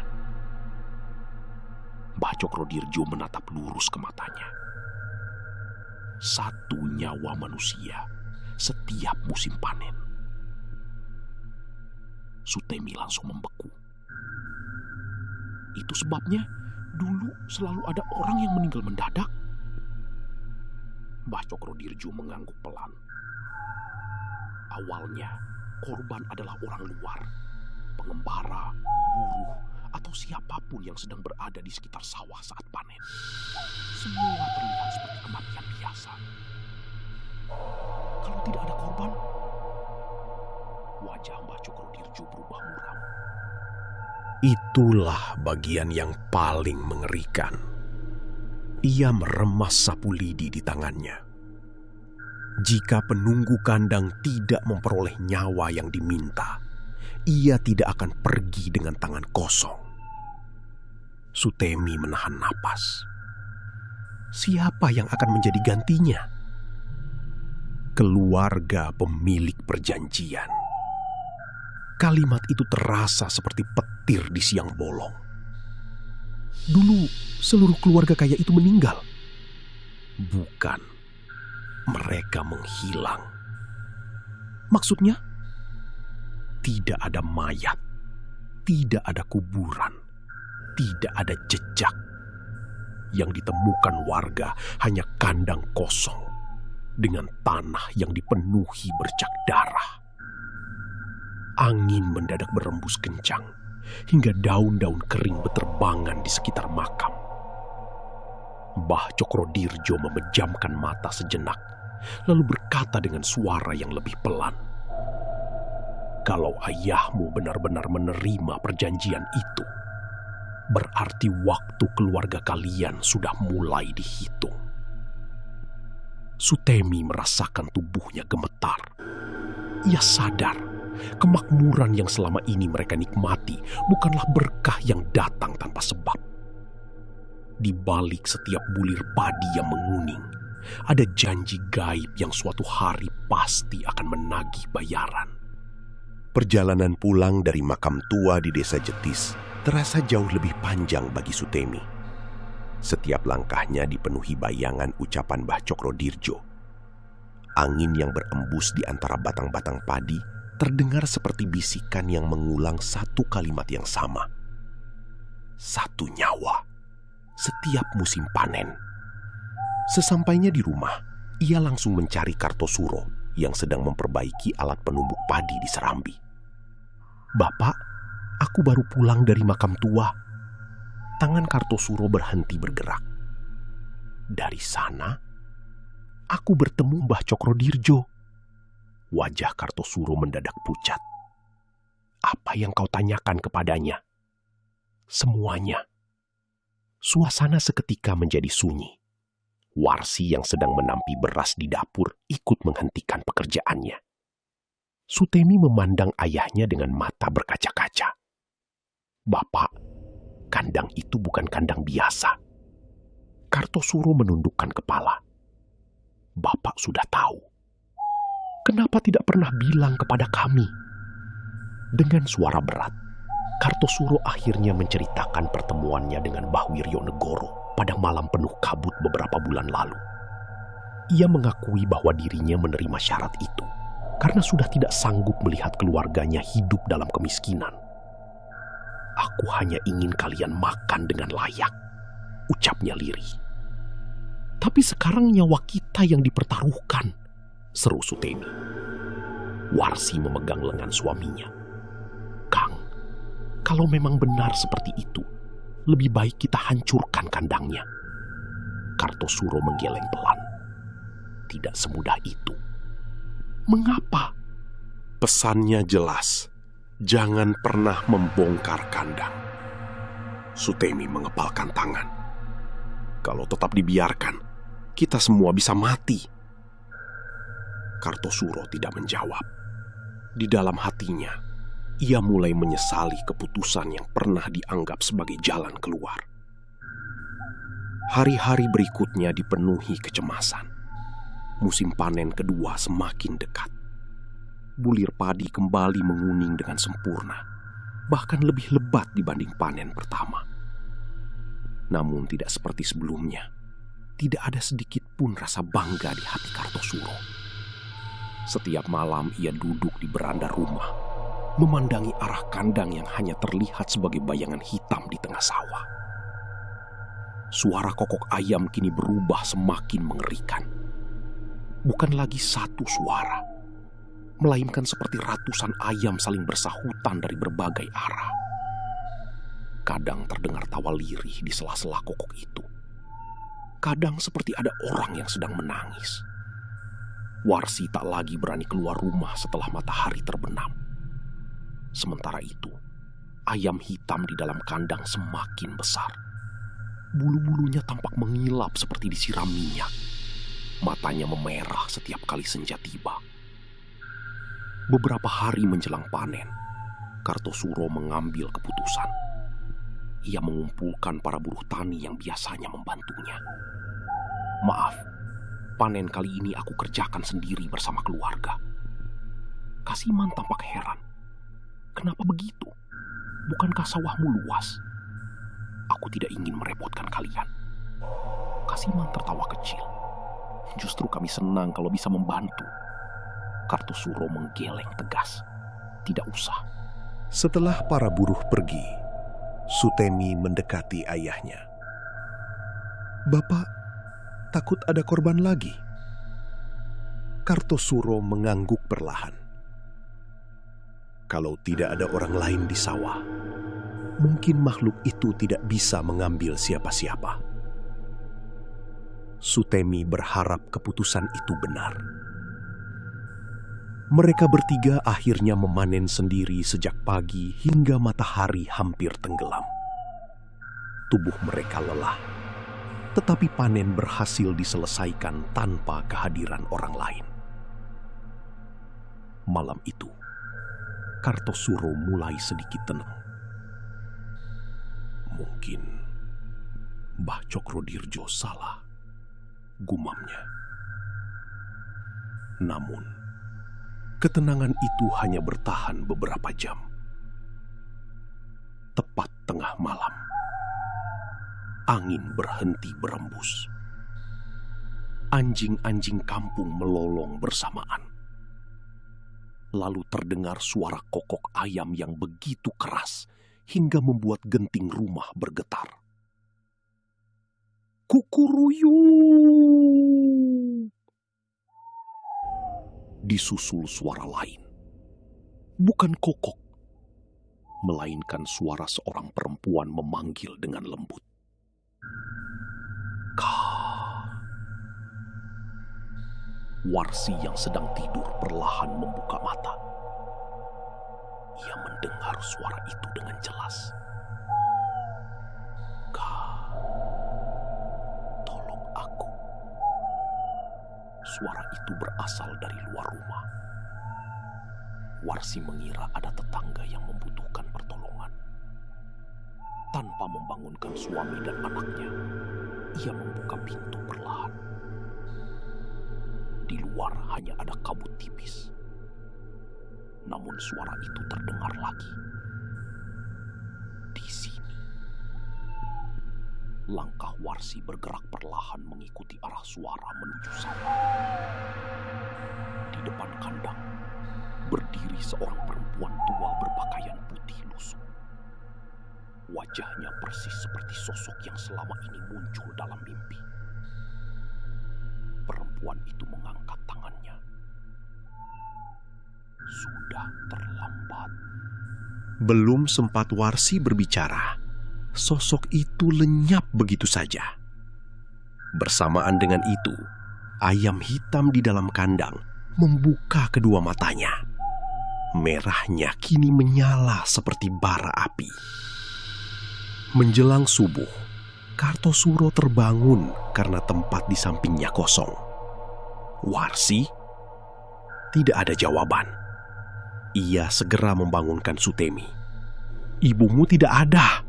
Mbah Cokrodirjo menatap lurus ke matanya. 1 nyawa manusia setiap musim panen. Sutemi langsung membeku. Itu sebabnya dulu selalu ada orang yang meninggal mendadak. Mbah Cokrodirjo mengangguk pelan. Awalnya, korban adalah orang luar, pengembara, buruh, atau siapapun yang sedang berada di sekitar sawah saat panen. Semua terlihat seperti kematian biasa. Kalau tidak ada korban, wajah Mbah Cokrodirjo berubah muram. Itulah bagian yang paling mengerikan. Ia meremas sapu lidi di tangannya. Jika penunggu kandang tidak memperoleh nyawa yang diminta, ia tidak akan pergi dengan tangan kosong. Sutemi menahan napas. Siapa yang akan menjadi gantinya? Keluarga pemilik perjanjian. Kalimat itu terasa seperti petir di siang bolong. Dulu seluruh keluarga kaya itu meninggal. Bukan. Mereka menghilang. Maksudnya, tidak ada mayat, tidak ada kuburan, tidak ada jejak. Yang ditemukan warga hanya kandang kosong dengan tanah yang dipenuhi bercak darah. Angin mendadak berembus kencang hingga daun-daun kering berterbangan di sekitar makam. Mbah Cokrodirjo memejamkan mata sejenak, lalu berkata dengan suara yang lebih pelan, "Kalau ayahmu benar-benar menerima perjanjian itu, berarti waktu keluarga kalian sudah mulai dihitung." Sutemi merasakan tubuhnya gemetar. Ia sadar kemakmuran yang selama ini mereka nikmati bukanlah berkah yang datang tanpa sebab. Di balik setiap bulir padi yang menguning, ada janji gaib yang suatu hari pasti akan menagih bayaran. Perjalanan pulang dari makam tua di desa Jetis terasa jauh lebih panjang bagi Sutemi. Setiap langkahnya dipenuhi bayangan ucapan Mbah Cokrodirjo. Angin yang berembus di antara batang-batang padi terdengar seperti bisikan yang mengulang satu kalimat yang sama. Satu nyawa, setiap musim panen. Sesampainya di rumah, ia langsung mencari Kartosuro yang sedang memperbaiki alat penumbuk padi di Serambi. "Bapak, aku baru pulang dari makam tua." Tangan Kartosuro berhenti bergerak. Dari sana, aku bertemu Mbah Cokrodirjo. Wajah Kartosuro mendadak pucat. "Apa yang kau tanyakan kepadanya?" "Semuanya." Suasana seketika menjadi sunyi. Warsi yang sedang menampi beras di dapur ikut menghentikan pekerjaannya. Sutemi memandang ayahnya dengan mata berkaca-kaca. "Bapak, kandang itu bukan kandang biasa." Kartosuro menundukkan kepala. "Bapak sudah tahu. Kenapa tidak pernah bilang kepada kami?" Dengan suara berat, Kartosuro akhirnya menceritakan pertemuannya dengan Mbah Wirionegoro pada malam penuh kabut beberapa bulan lalu. Ia mengakui bahwa dirinya menerima syarat itu karena sudah tidak sanggup melihat keluarganya hidup dalam kemiskinan. "Aku hanya ingin kalian makan dengan layak," ucapnya lirih. "Tapi sekarang nyawa kita yang dipertaruhkan," seru Sutemi. Warsi memegang lengan suaminya. "Kang, kalau memang benar seperti itu, lebih baik kita hancurkan kandangnya." Kartosuro menggeleng pelan. "Tidak semudah itu." "Mengapa?" "Pesannya jelas. Jangan pernah membongkar kandang." Sutemi mengepalkan tangan. "Kalau tetap dibiarkan, kita semua bisa mati." Kartosuro tidak menjawab. Di dalam hatinya, ia mulai menyesali keputusan yang pernah dianggap sebagai jalan keluar. Hari-hari berikutnya dipenuhi kecemasan. Musim panen kedua semakin dekat. Bulir padi kembali menguning dengan sempurna, bahkan lebih lebat dibanding panen pertama. Namun tidak seperti sebelumnya, tidak ada sedikit pun rasa bangga di hati Kartosuro. Setiap malam ia duduk di beranda rumah, memandangi arah kandang yang hanya terlihat sebagai bayangan hitam di tengah sawah. Suara kokok ayam kini berubah semakin mengerikan. Bukan lagi satu suara, melainkan seperti ratusan ayam saling bersahutan dari berbagai arah. Kadang terdengar tawa lirih di sela-sela kokok itu. Kadang seperti ada orang yang sedang menangis. Warsi tak lagi berani keluar rumah setelah matahari terbenam. Sementara itu, ayam hitam di dalam kandang semakin besar. Bulu-bulunya tampak mengilap seperti disiram minyak. Matanya memerah setiap kali senja tiba. Beberapa hari menjelang panen, Kartosuro mengambil keputusan. Ia mengumpulkan para buruh tani yang biasanya membantunya. "Maaf, panen kali ini aku kerjakan sendiri bersama keluarga." Kasiman tampak heran. "Kenapa begitu? Bukankah sawahmu luas?" "Aku tidak ingin merepotkan kalian." Kasiman tertawa kecil. "Justru kami senang kalau bisa membantu." Kartosuro menggeleng tegas. "Tidak usah." Setelah para buruh pergi, Sutemi mendekati ayahnya. "Bapak takut ada korban lagi?" Kartosuro mengangguk perlahan. "Kalau tidak ada orang lain di sawah, mungkin makhluk itu tidak bisa mengambil siapa-siapa." Sutemi berharap keputusan itu benar. Mereka bertiga akhirnya memanen sendiri sejak pagi hingga matahari hampir tenggelam. Tubuh mereka lelah, tetapi panen berhasil diselesaikan tanpa kehadiran orang lain. Malam itu, Kartosuro mulai sedikit tenang. "Mungkin Mbah Cokrodirjo salah," gumamnya. Namun, ketenangan itu hanya bertahan beberapa jam. Tepat tengah malam,
Angin berhenti berembus. Anjing-anjing kampung melolong bersamaan. Lalu terdengar suara kokok ayam yang begitu keras hingga membuat genting rumah bergetar. Kukuruyuk! Disusul suara lain. Bukan kokok, melainkan suara seorang perempuan memanggil dengan lembut. Kah. Warsi yang sedang tidur perlahan membuka mata. Ia mendengar suara itu dengan jelas. Kah. Tolong aku. Suara itu berasal dari luar rumah. Warsi mengira ada tetangga yang membutuhkan pertolongan. Tanpa membangunkan suami dan anaknya, ia membuka pintu perlahan. Di luar hanya ada kabut tipis. Namun suara itu terdengar lagi. Di sini. Langkah Warsi bergerak perlahan mengikuti arah suara menuju sawah. Di depan kandang, berdiri seorang perempuan tua berpakaian putih lusuh. Wajahnya persis seperti sosok yang selama ini muncul dalam mimpi. Perempuan itu mengangkat tangannya. Sudah terlambat.
Belum sempat Warsi berbicara, sosok itu lenyap begitu saja. Bersamaan dengan itu, ayam hitam di dalam kandang membuka kedua matanya. Merahnya kini menyala seperti bara api. Menjelang subuh, Kartosuro terbangun karena tempat di sampingnya kosong. Warsi tidak ada jawaban. Ia segera membangunkan Sutemi. Ibumu tidak ada.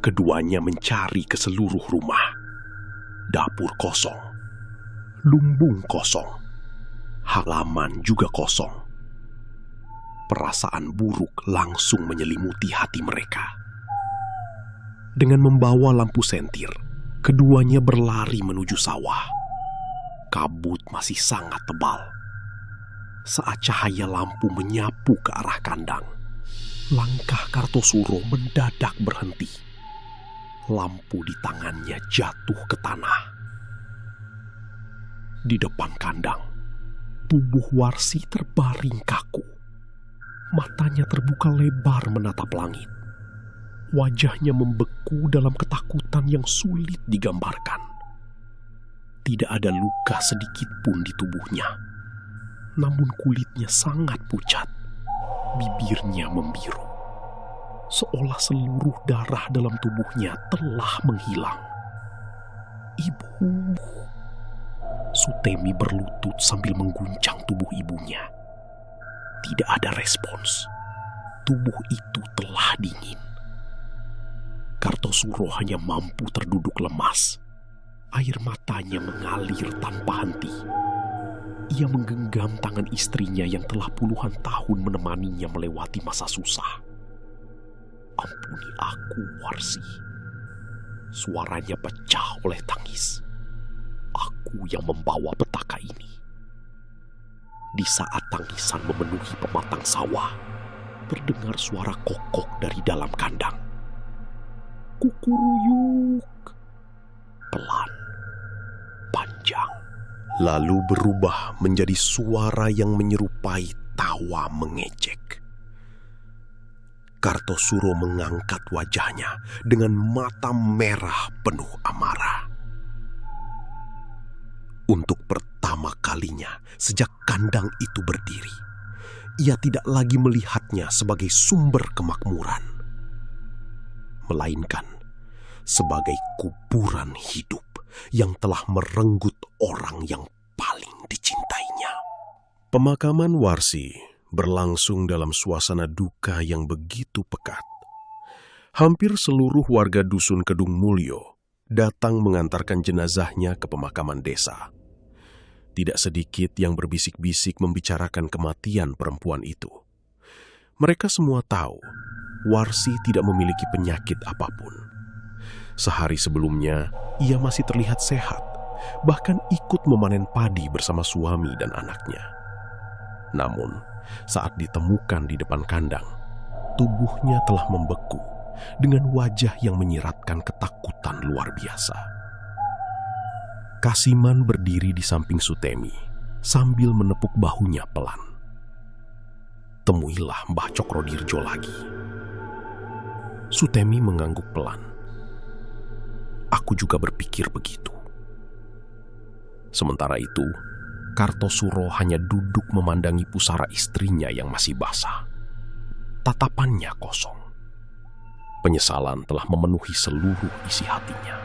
Keduanya mencari ke seluruh rumah. Dapur kosong, lumbung kosong, halaman juga kosong. Perasaan buruk langsung menyelimuti hati mereka. Dengan membawa lampu sentir, keduanya berlari menuju sawah. Kabut masih sangat tebal. Saat cahaya lampu menyapu ke arah kandang, langkah Kartosuro mendadak berhenti. Lampu di tangannya jatuh ke tanah. Di depan kandang, tubuh Warsi terbaring kaku. Matanya terbuka lebar menatap langit. Wajahnya membeku dalam ketakutan yang sulit digambarkan. Tidak ada luka sedikit pun di tubuhnya. Namun kulitnya sangat pucat. Bibirnya membiru. Seolah seluruh darah dalam tubuhnya telah menghilang. Ibu. Sutemi berlutut sambil mengguncang tubuh ibunya. Tidak ada respons. Tubuh itu telah dingin. Kartosuro hanya mampu terduduk lemas. Air matanya mengalir tanpa henti. Ia menggenggam tangan istrinya yang telah puluhan tahun menemaninya melewati masa susah. Ampuni aku, Warsi. Suaranya pecah oleh tangis. Aku yang membawa petaka ini. Di saat tangisan memenuhi pematang sawah, terdengar suara kokok dari dalam kandang. Kukuruyuk. Pelan, panjang, lalu berubah menjadi suara yang menyerupai tawa mengejek. Kartosuro mengangkat wajahnya dengan mata merah penuh amarah. Untuk pertama kalinya sejak kandang itu berdiri, ia tidak lagi melihatnya sebagai sumber kemakmuran, melainkan sebagai kuburan hidup yang telah merenggut orang yang paling dicintainya. Pemakaman Warsi berlangsung dalam suasana duka yang begitu pekat. Hampir seluruh warga dusun Kedung Mulyo datang mengantarkan jenazahnya ke pemakaman desa. Tidak sedikit yang berbisik-bisik membicarakan kematian perempuan itu. Mereka semua tahu Warsi tidak memiliki penyakit apapun. Sehari sebelumnya, ia masih terlihat sehat, bahkan ikut memanen padi bersama suami dan anaknya. Namun, saat ditemukan di depan kandang, tubuhnya telah membeku dengan wajah yang menyiratkan ketakutan luar biasa. Kasiman berdiri di samping Sutemi sambil menepuk bahunya pelan. Temuilah Mbah Cokrodirjo lagi. Sutemi mengangguk pelan. Aku juga berpikir begitu. Sementara itu, Kartosuro hanya duduk memandangi pusara istrinya yang masih basah. Tatapannya kosong. Penyesalan telah memenuhi seluruh isi hatinya.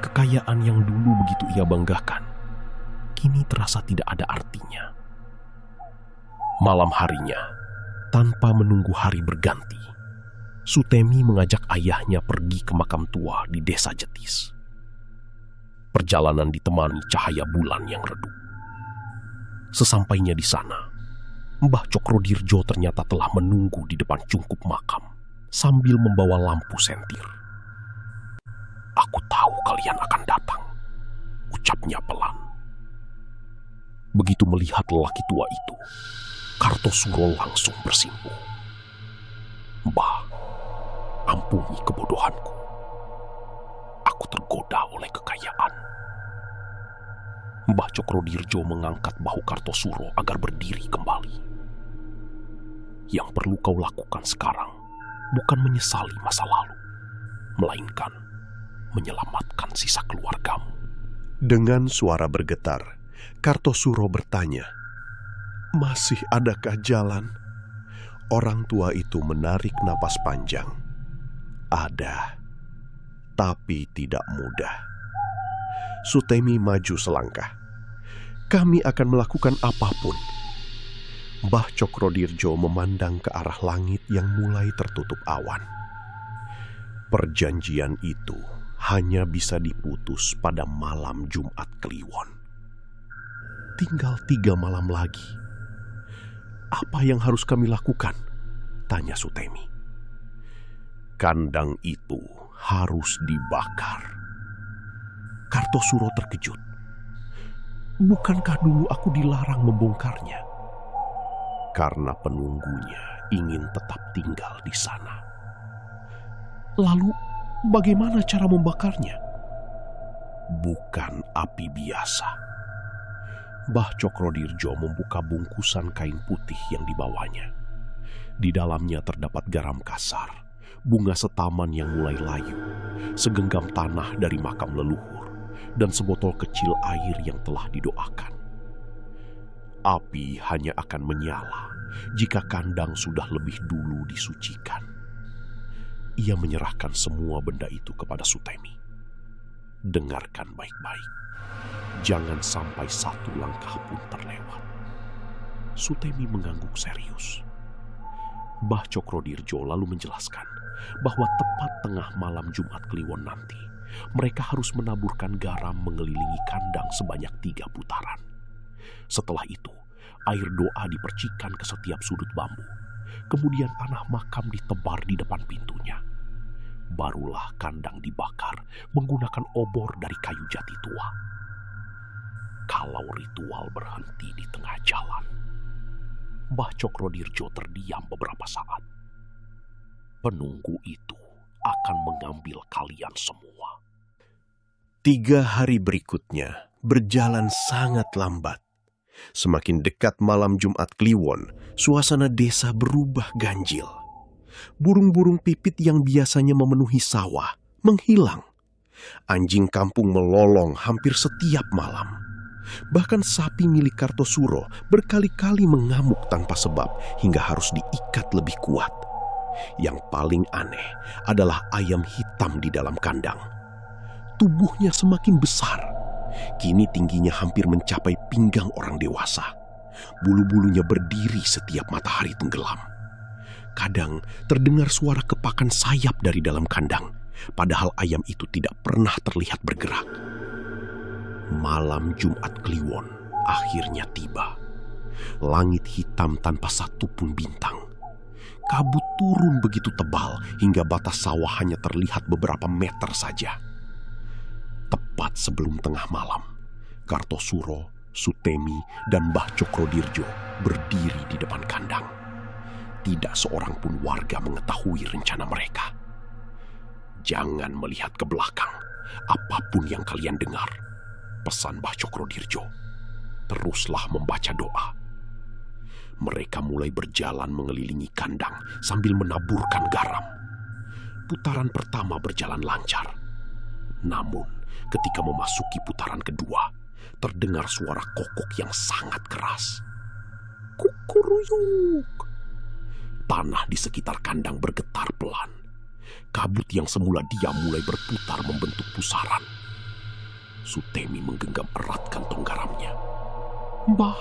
Kekayaan yang dulu begitu ia banggakan, kini terasa tidak ada artinya. Malam harinya, tanpa menunggu hari berganti, Sutemi mengajak ayahnya pergi ke makam tua di desa Jetis. Perjalanan ditemani cahaya bulan yang redup. Sesampainya di sana, Mbah Cokrodirjo ternyata telah menunggu di depan cungkup makam sambil membawa lampu sentir. "Aku tahu kalian akan datang," ucapnya pelan. Begitu melihat lelaki tua itu, Kartosuro langsung bersimpuh. "Mbah, ampuni kebodohanku. Aku tergoda oleh kekayaan." Mbah Cokrodirjo mengangkat bahu Kartosuro agar berdiri kembali. "Yang perlu kau lakukan sekarang bukan menyesali masa lalu, melainkan menyelamatkan sisa keluargamu." Dengan suara bergetar, Kartosuro bertanya, "Masih adakah jalan?" Orang tua itu menarik napas panjang. "Ada, tapi tidak mudah." Sutemi maju selangkah. "Kami akan melakukan apapun." Mbah Cokrodirjo memandang ke arah langit yang mulai tertutup awan. Perjanjian itu hanya bisa diputus pada malam Jumat Kliwon. Tinggal 3 malam lagi. "Apa yang harus kami lakukan?" tanya Sutemi. "Kandang itu harus dibakar." Kartosuro terkejut. "Bukankah dulu aku dilarang membongkarnya?" "Karena penunggunya ingin tetap tinggal di sana." "Lalu bagaimana cara membakarnya?" "Bukan api biasa." Mbah Cokrodirjo membuka bungkusan kain putih yang dibawanya. Di dalamnya terdapat garam kasar, bunga setaman yang mulai layu, segenggam tanah dari makam leluhur, dan sebotol kecil air yang telah didoakan. Api hanya akan menyala jika kandang sudah lebih dulu disucikan. Ia menyerahkan semua benda itu kepada Sutemi. "Dengarkan baik-baik. Jangan sampai satu langkah pun terlewat." Sutemi mengangguk serius. Mbah Cokrodirjo lalu menjelaskan bahwa tepat tengah malam Jumat Kliwon nanti, mereka harus menaburkan garam mengelilingi kandang sebanyak 3 putaran. Setelah itu, air doa dipercikan ke setiap sudut bambu. Kemudian tanah makam ditebar di depan pintunya. Barulah kandang dibakar menggunakan obor dari kayu jati tua. Kalau ritual berhenti di tengah jalan, Mbah Cokrodirjo terdiam beberapa saat. "Penunggu itu akan mengambil kalian semua." 3 hari berikutnya berjalan sangat lambat. Semakin dekat malam Jumat Kliwon, suasana desa berubah ganjil. Burung-burung pipit yang biasanya memenuhi sawah menghilang. Anjing kampung melolong hampir setiap malam. Bahkan sapi milik Kartosuro berkali-kali mengamuk tanpa sebab hingga harus diikat lebih kuat. Yang paling aneh adalah ayam hitam di dalam kandang. Tubuhnya semakin besar. Kini tingginya hampir mencapai pinggang orang dewasa. Bulu-bulunya berdiri setiap matahari tenggelam. Kadang terdengar suara kepakan sayap dari dalam kandang, padahal ayam itu tidak pernah terlihat bergerak. Malam Jumat Kliwon akhirnya tiba. Langit hitam tanpa satu pun bintang. Kabut turun begitu tebal hingga batas sawah hanya terlihat beberapa meter saja. Tepat sebelum tengah malam, Kartosuro, Sutemi, dan Mbah Cokrodirjo berdiri di depan kandang. Tidak seorang pun warga mengetahui rencana mereka. "Jangan melihat ke belakang, apapun yang kalian dengar," pesan Mbah Cokrodirjo. "Teruslah membaca doa." Mereka mulai berjalan mengelilingi kandang sambil menaburkan garam. Putaran pertama berjalan lancar. Namun, ketika memasuki putaran kedua, terdengar suara kokok yang sangat keras. Kukuruyuk. Tanah di sekitar kandang bergetar pelan. Kabut yang semula diam mulai berputar membentuk pusaran. Sutemi menggenggam erat kantong garamnya. "Mbah,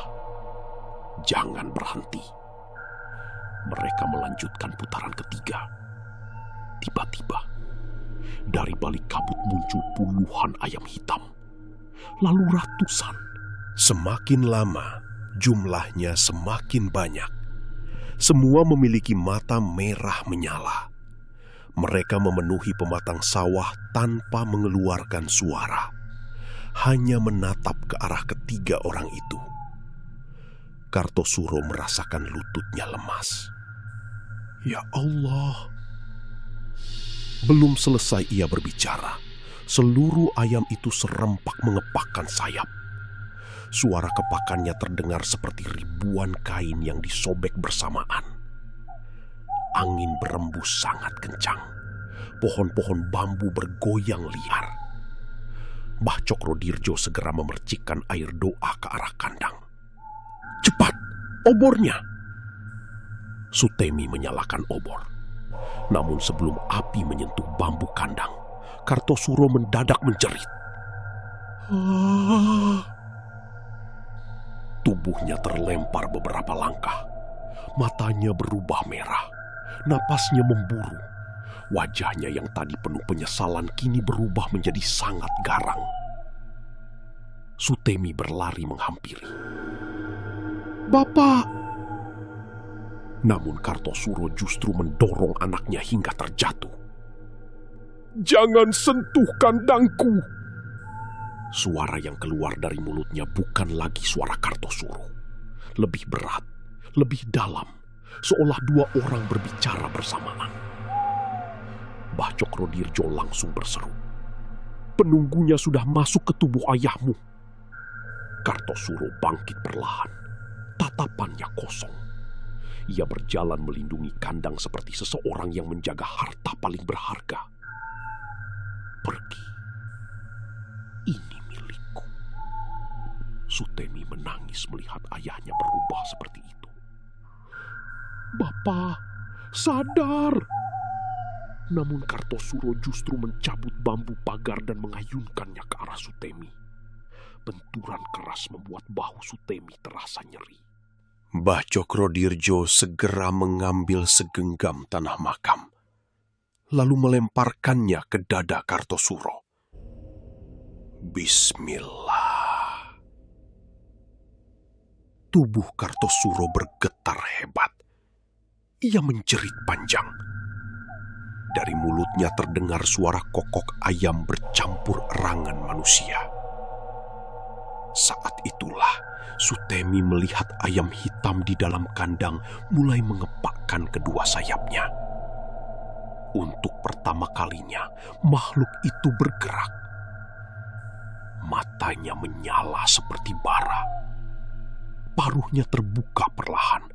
jangan berhenti." Mereka melanjutkan putaran ketiga. Tiba-tiba, dari balik kabut muncul puluhan ayam hitam. Lalu ratusan. Semakin lama, jumlahnya semakin banyak. Semua memiliki mata merah menyala. Mereka memenuhi pematang sawah tanpa mengeluarkan suara. Hanya menatap ke arah ketiga orang itu. Kartosuro merasakan lututnya lemas. "Ya Allah." Belum selesai ia berbicara, seluruh ayam itu serempak mengepakkan sayap. Suara kepakannya terdengar seperti ribuan kain yang disobek bersamaan. Angin berembus sangat kencang. Pohon-pohon bambu bergoyang liar. Mbah Cokrodirjo segera memercikkan air doa ke arah kandang. "Cepat, obornya!" Sutemi menyalakan obor. Namun sebelum api menyentuh bambu kandang, Kartosuro mendadak menjerit. Tubuhnya terlempar beberapa langkah. Matanya berubah merah. Napasnya memburu. Wajahnya yang tadi penuh penyesalan kini berubah menjadi sangat garang. Sutemi berlari menghampiri. "Bapak!" Namun Kartosuro justru mendorong anaknya hingga terjatuh. "Jangan sentuh kandangku!" Suara yang keluar dari mulutnya bukan lagi suara Kartosuro. Lebih berat, lebih dalam, seolah dua orang berbicara bersamaan. Mbah Cokrodirjo langsung berseru. "Penunggunya sudah masuk ke tubuh ayahmu." Kartosuro bangkit perlahan. Tatapannya kosong. Ia berjalan melindungi kandang seperti seseorang yang menjaga harta paling berharga. "Pergi. Ini milikku." Sutemi menangis melihat ayahnya berubah seperti itu. "Bapak, sadar!" Namun Kartosuro justru mencabut bambu pagar dan mengayunkannya ke arah Sutemi. Benturan keras membuat bahu Sutemi terasa nyeri. Mbah Cokrodirjo segera mengambil segenggam tanah makam, lalu melemparkannya ke dada Kartosuro. Bismillah. Tubuh Kartosuro bergetar hebat. Ia menjerit panjang. Dari mulutnya terdengar suara kokok ayam bercampur erangan manusia. Saat itulah Sutemi melihat ayam hitam di dalam kandang mulai mengepakkan kedua sayapnya. Untuk pertama kalinya, makhluk itu bergerak. Matanya menyala seperti bara. Paruhnya terbuka perlahan,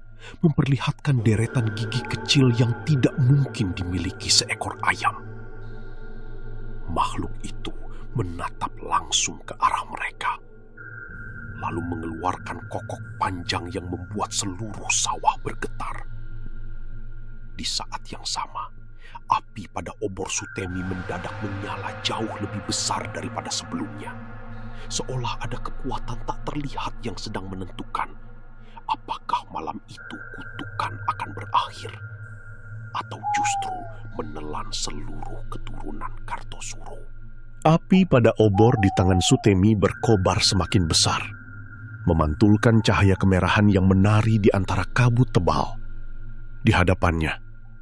memperlihatkan deretan gigi kecil yang tidak mungkin dimiliki seekor ayam. Makhluk itu menatap langsung ke arah mereka, lalu mengeluarkan kokok panjang yang membuat seluruh sawah bergetar. Di saat yang sama, api pada obor Sutemi mendadak menyala jauh lebih besar daripada sebelumnya. Seolah ada kekuatan tak terlihat yang sedang menentukan apakah malam itu kutukan akan berakhir atau justru menelan seluruh keturunan Kartosuro. Api pada obor di tangan Sutemi berkobar semakin besar, memantulkan cahaya kemerahan yang menari di antara kabut tebal. Di hadapannya,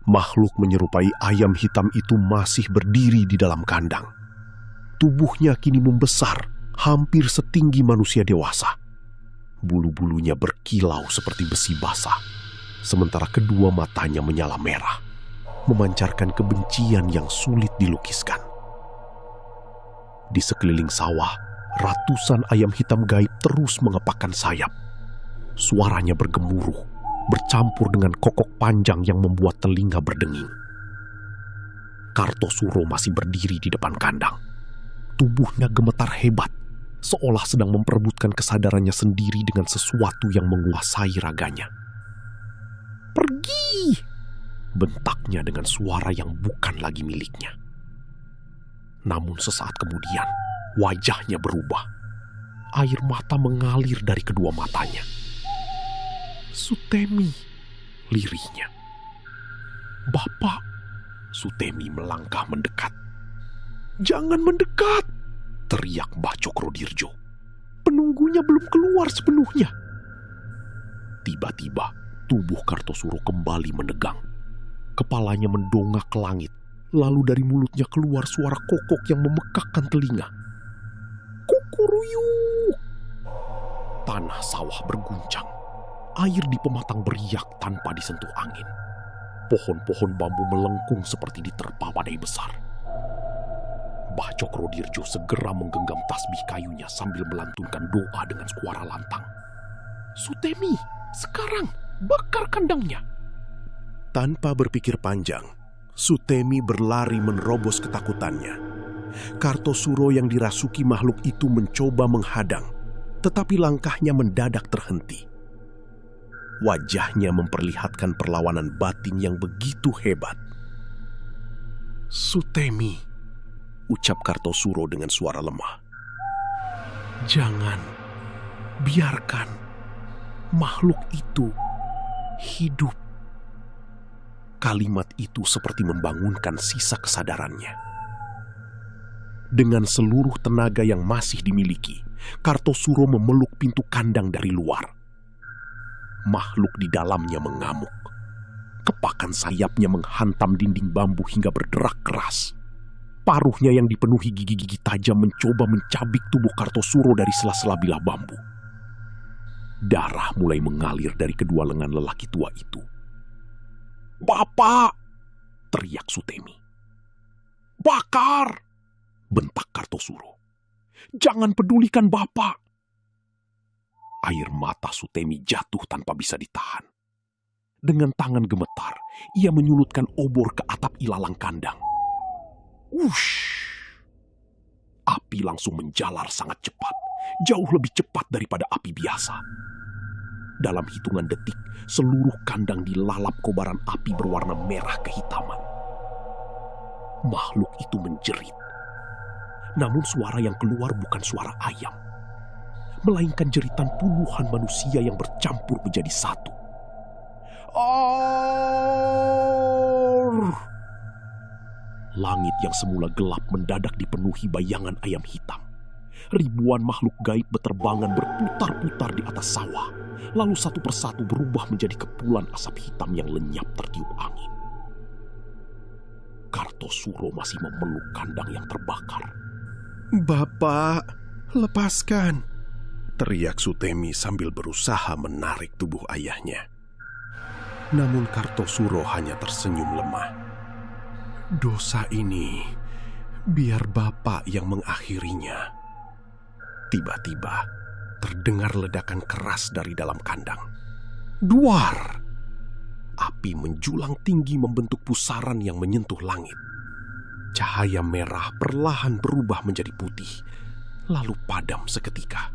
makhluk menyerupai ayam hitam itu masih berdiri di dalam kandang. Tubuhnya kini membesar, hampir setinggi manusia dewasa. Bulu-bulunya berkilau seperti besi basah, sementara kedua matanya menyala merah, memancarkan kebencian yang sulit dilukiskan. Di sekeliling sawah, ratusan ayam hitam gaib terus mengepakkan sayap. Suaranya bergemuruh, bercampur dengan kokok panjang yang membuat telinga berdenging. Kartosuro masih berdiri di depan kandang. Tubuhnya gemetar hebat, seolah sedang memperebutkan kesadarannya sendiri dengan sesuatu yang menguasai raganya. "Pergi!" bentaknya dengan suara yang bukan lagi miliknya. Namun sesaat kemudian, wajahnya berubah. Air mata mengalir dari kedua matanya. "Sutemi," lirihnya. "Bapak!" Sutemi melangkah mendekat. "Jangan mendekat!" teriak Mbah Cokrodirjo. "Penunggunya belum keluar sepenuhnya." Tiba-tiba, tubuh Kartosuro kembali menegang. Kepalanya mendongak ke langit, lalu dari mulutnya keluar suara kokok yang memekakkan telinga. "Kukuruyuk!" Tanah sawah berguncang. Air di pematang beriak tanpa disentuh angin. Pohon-pohon bambu melengkung seperti diterpa badai besar. Mbah Cokrodirjo segera menggenggam tasbih kayunya sambil melantunkan doa dengan suara lantang. "Sutemi, sekarang bakar kandangnya!" Tanpa berpikir panjang, Sutemi berlari menerobos ketakutannya. Kartosuro yang dirasuki makhluk itu mencoba menghadang, tetapi langkahnya mendadak terhenti. Wajahnya memperlihatkan perlawanan batin yang begitu hebat. "Sutemi," ucap Kartosuro dengan suara lemah. "Jangan, biarkan makhluk itu hidup." Kalimat itu seperti membangunkan sisa kesadarannya. Dengan seluruh tenaga yang masih dimiliki, Kartosuro memeluk pintu kandang dari luar. Makhluk di dalamnya mengamuk. Kepakan sayapnya menghantam dinding bambu hingga berderak keras. Paruhnya yang dipenuhi gigi-gigi tajam mencoba mencabik tubuh Kartosuro dari sela-sela bilah bambu. Darah mulai mengalir dari kedua lengan lelaki tua itu. "Bapak!" teriak Sutemi. "Bakar!" bentak Kartosuro. "Jangan pedulikan Bapak!" Air mata Sutemi jatuh tanpa bisa ditahan. Dengan tangan gemetar, ia menyulutkan obor ke atap ilalang kandang. Wush! Api langsung menjalar sangat cepat, jauh lebih cepat daripada api biasa. Dalam hitungan detik, seluruh kandang dilalap kobaran api berwarna merah kehitaman. Makhluk itu menjerit. Namun suara yang keluar bukan suara ayam, melainkan jeritan puluhan manusia yang bercampur menjadi satu. "Arr!" Langit yang semula gelap mendadak dipenuhi bayangan ayam hitam. Ribuan makhluk gaib beterbangan berputar-putar di atas sawah, lalu satu persatu berubah menjadi kepulan asap hitam yang lenyap tertiup angin. Kartosuro masih memeluk kandang yang terbakar. "Bapak, lepaskan!" teriak Sutemi sambil berusaha menarik tubuh ayahnya. Namun Kartosuro hanya tersenyum lemah. "Dosa ini, biar Bapak yang mengakhirinya." Tiba-tiba, terdengar ledakan keras dari dalam kandang. Duar! Api menjulang tinggi membentuk pusaran yang menyentuh langit. Cahaya merah perlahan berubah menjadi putih, lalu padam seketika.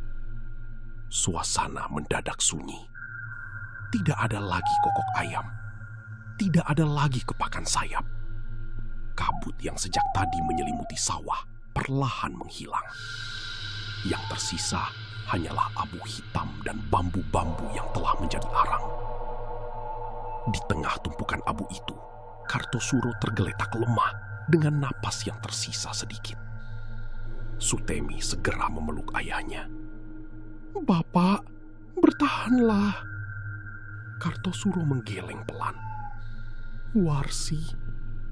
Suasana mendadak sunyi. Tidak ada lagi kokok ayam. Tidak ada lagi kepakan sayap. Kabut yang sejak tadi menyelimuti sawah perlahan menghilang. Yang tersisa hanyalah abu hitam dan bambu-bambu yang telah menjadi arang. Di tengah tumpukan abu itu, Kartosuro tergeletak lemah dengan napas yang tersisa sedikit. Sutemi segera memeluk ayahnya. "Bapak, bertahanlah." Kartosuro menggeleng pelan.
Warsi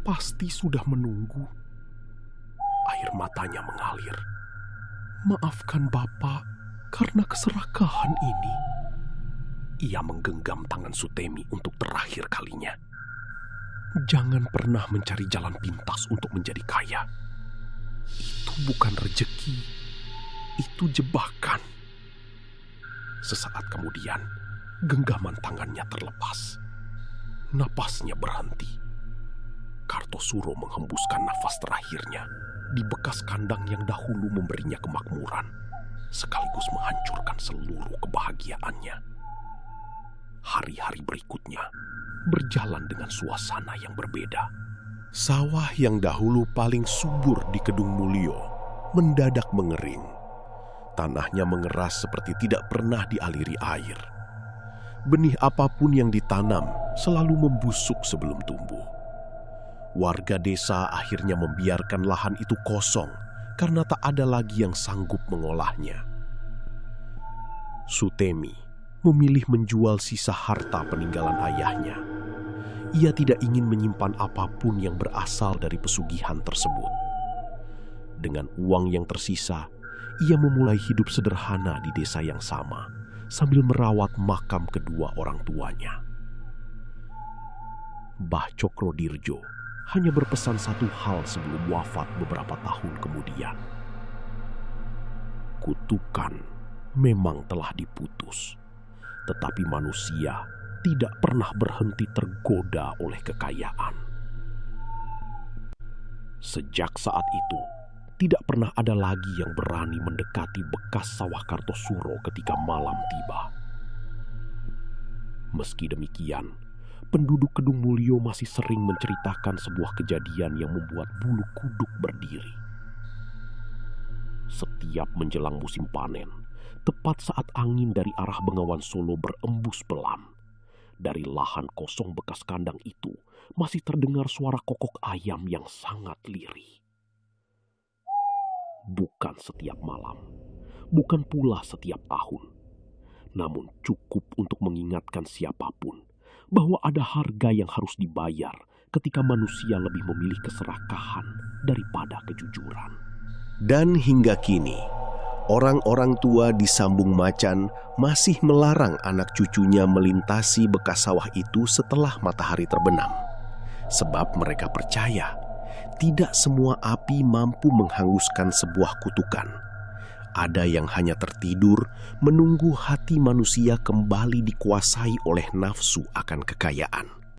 pasti sudah menunggu. Air matanya mengalir. Maafkan Bapak karena keserakahan ini. Ia menggenggam tangan Sutemi untuk terakhir kalinya. Jangan pernah mencari jalan pintas untuk menjadi kaya. Itu bukan rejeki, itu jebakan. Sesaat kemudian, genggaman tangannya terlepas. Napasnya berhenti. Kartosuro menghembuskan nafas terakhirnya di bekas kandang yang dahulu memberinya kemakmuran, sekaligus menghancurkan seluruh kebahagiaannya. Hari-hari berikutnya berjalan dengan suasana yang berbeda.
Sawah yang dahulu paling subur di Kedung Mulyo mendadak mengering. Tanahnya mengeras seperti tidak pernah dialiri air. Benih apapun yang ditanam selalu membusuk sebelum tumbuh. Warga desa akhirnya membiarkan lahan itu kosong karena tak ada lagi yang sanggup mengolahnya. Sutemi memilih menjual sisa harta peninggalan ayahnya. Ia tidak ingin menyimpan apapun yang berasal dari pesugihan tersebut. Dengan uang yang tersisa, ia memulai hidup sederhana di desa yang sama, sambil merawat makam kedua orang tuanya. Mbah Cokrodirjo hanya berpesan satu hal sebelum wafat beberapa tahun kemudian. Kutukan memang telah diputus, tetapi manusia tidak pernah berhenti tergoda oleh kekayaan. Sejak saat itu, tidak pernah ada lagi yang berani mendekati bekas sawah Kartosuro ketika malam tiba. Meski demikian, penduduk Kedung Mulyo masih sering menceritakan sebuah kejadian yang membuat bulu kuduk berdiri. Setiap menjelang musim panen, tepat saat angin dari arah Bengawan Solo berembus pelan, dari lahan kosong bekas kandang itu masih terdengar suara kokok ayam yang sangat lirih. Bukan setiap malam, bukan pula setiap tahun, namun cukup untuk mengingatkan siapapun bahwa ada harga yang harus dibayar ketika manusia lebih memilih keserakahan daripada kejujuran. Dan hingga kini, orang-orang tua di Sambung Macan masih melarang anak cucunya melintasi bekas sawah itu setelah matahari terbenam. Sebab mereka percaya, tidak semua api mampu menghanguskan sebuah kutukan. Ada yang hanya tertidur menunggu hati manusia kembali dikuasai oleh nafsu akan kekayaan.